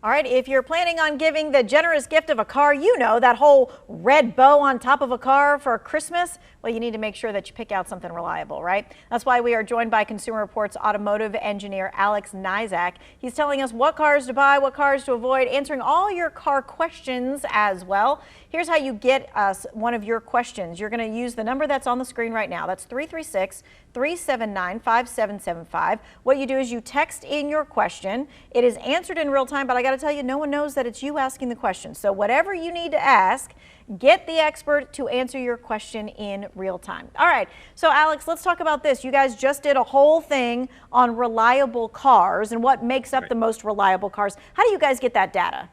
All right, if you're planning on giving the generous gift of a car, you know, that whole red bow on top of a car for Christmas, well, you need to make sure that you pick out something reliable, right? That's why we are joined by Consumer Reports automotive engineer Alex Nizak. He's telling us what cars to buy, what cars to avoid, answering all your car questions as well. Here's how you get us one of your questions. You're going to use the number that's on the screen right now. That's 336-379-5775. What you do is you text in your question. It is answered in real time, but I got to tell you, no one knows that it's you asking the question. So whatever you need to ask, get the expert to answer your question in real time. All right, so Alex, let's talk about this. You guys just did a whole thing on reliable cars and what makes up the most reliable cars. How do you guys get that data?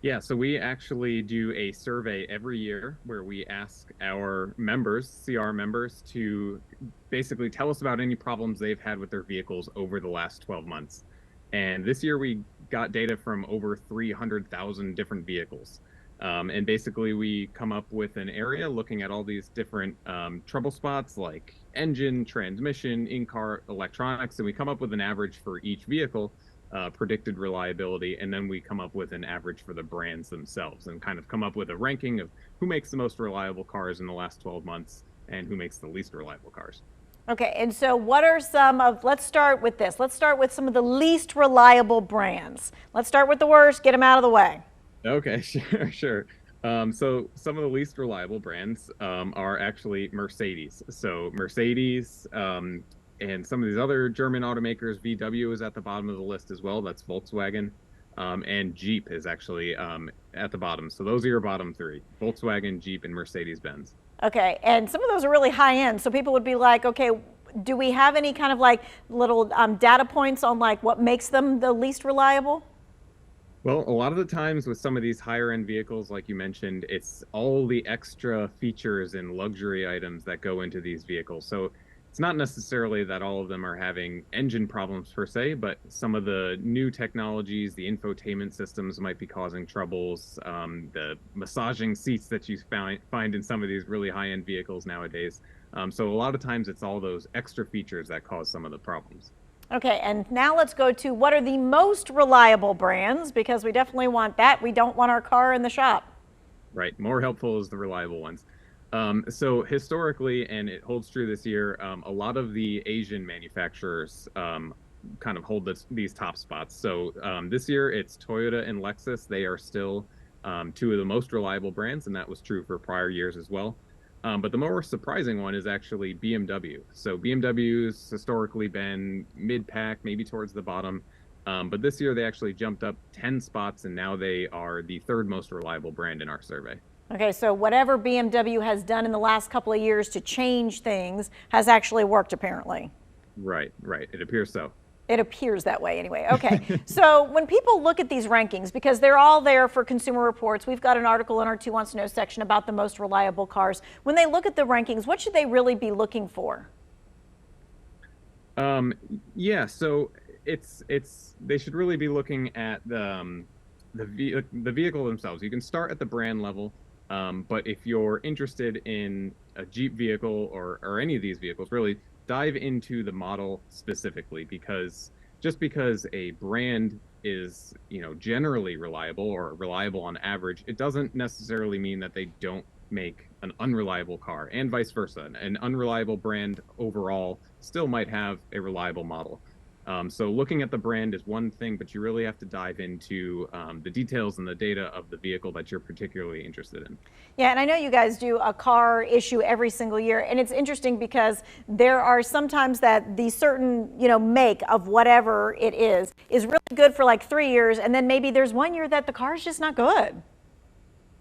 Yeah, so we actually do a survey every year where we ask our members, CR members, to basically tell us about any problems they've had with their vehicles over the last 12 months. And this year we got data from over 300,000 different vehicles. And basically we come up with an area looking at all these different trouble spots like engine, transmission, in-car electronics, and we come up with an average for each vehicle. Predicted reliability, and then we come up with an average for the brands themselves and kind of come up with a ranking of who makes the most reliable cars in the last 12 months and who makes the least reliable cars. Okay, and so what are some of, let's start with this. Let's start with some of the least reliable brands. Let's start with the worst, get them out of the way. Okay, sure. So some of the least reliable brands are actually Mercedes. So Mercedes, and some of these other German automakers, VW is at the bottom of the list as well. That's Volkswagen. And Jeep is actually at the bottom. So those are your bottom three: Volkswagen, Jeep, and Mercedes-Benz. Okay, and some of those are really high end. So people would be like, okay, do we have any kind of like little data points on like what makes them the least reliable? Well, a lot of the times with some of these higher end vehicles, like you mentioned, it's all the extra features and luxury items that go into these vehicles. So it's not necessarily that all of them are having engine problems per se, but some of the new technologies, the infotainment systems might be causing troubles. The massaging seats that you find in some of these really high-end vehicles nowadays. So a lot of times it's all those extra features that cause some of the problems. Okay, and now let's go to what are the most reliable brands, because we definitely want that. We don't want our car in the shop. Right, more helpful is the reliable ones. So historically, and it holds true this year, a lot of the Asian manufacturers kind of hold these top spots. So this year it's Toyota and Lexus. They are still two of the most reliable brands, and that was true for prior years as well. But the more surprising one is actually BMW. So BMW's historically been mid-pack, maybe towards the bottom. But this year they actually jumped up 10 spots, and now they are the third most reliable brand in our survey. Okay, so whatever BMW has done in the last couple of years to change things has actually worked, apparently. Right. It appears so. It appears that way anyway. Okay, so when people look at these rankings, because they're all there for Consumer Reports, we've got an article in our Two Wants to Know section about the most reliable cars. When they look at the rankings, what should they really be looking for? Yeah, so it's they should really be looking at the vehicle themselves. You can start at the brand level. But if you're interested in a Jeep vehicle or any of these vehicles, really dive into the model specifically, because just because a brand is, generally reliable or reliable on average, it doesn't necessarily mean that they don't make an unreliable car, and vice versa. An unreliable brand overall still might have a reliable model. So looking at the brand is one thing, but you really have to dive into the details and the data of the vehicle that you're particularly interested in. Yeah, and I know you guys do a car issue every single year, and it's interesting because there are sometimes that the certain, make of whatever it is really good for like 3 years, and then maybe there's 1 year that the car is just not good.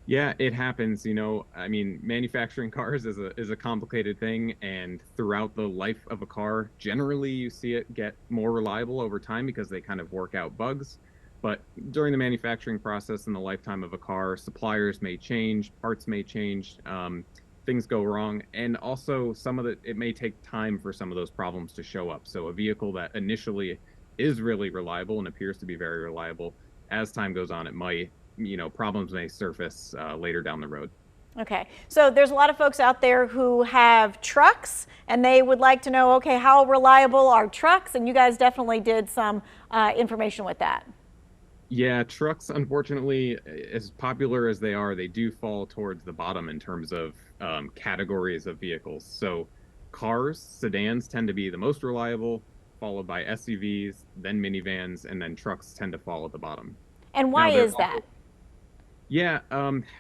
Yeah, it happens. I mean, manufacturing cars is a complicated thing, and throughout the life of a car, generally you see it get more reliable over time because they kind of work out bugs. But during the manufacturing process and the lifetime of a car, suppliers may change, parts may change, things go wrong, and also it may take time for some of those problems to show up. So a vehicle that initially is really reliable and appears to be very reliable, as time goes on, it might problems may surface later down the road. Okay, so there's a lot of folks out there who have trucks and they would like to know, okay, how reliable are trucks? And you guys definitely did some information with that. Yeah, trucks, unfortunately, as popular as they are, they do fall towards the bottom in terms of categories of vehicles. So cars, sedans tend to be the most reliable, followed by SUVs, then minivans, and then trucks tend to fall at the bottom. And why Now, there is are that? also, yeah,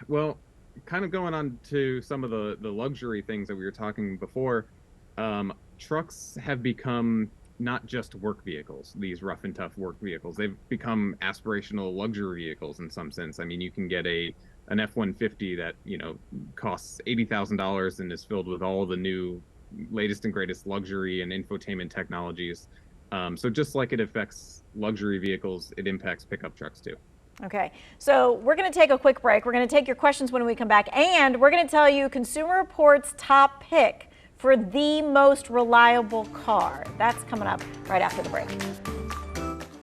well, kind of going on to some of the luxury things that we were talking before, trucks have become not just work vehicles, these rough and tough work vehicles. They've become aspirational luxury vehicles in some sense. I mean, you can get an F-150 that, costs $80,000 and is filled with all the new latest and greatest luxury and infotainment technologies. So just like it affects luxury vehicles, it impacts pickup trucks too. Okay, so we're going to take a quick break. We're going to take your questions when we come back, and we're going to tell you Consumer Reports' top pick for the most reliable car. That's coming up right after the break.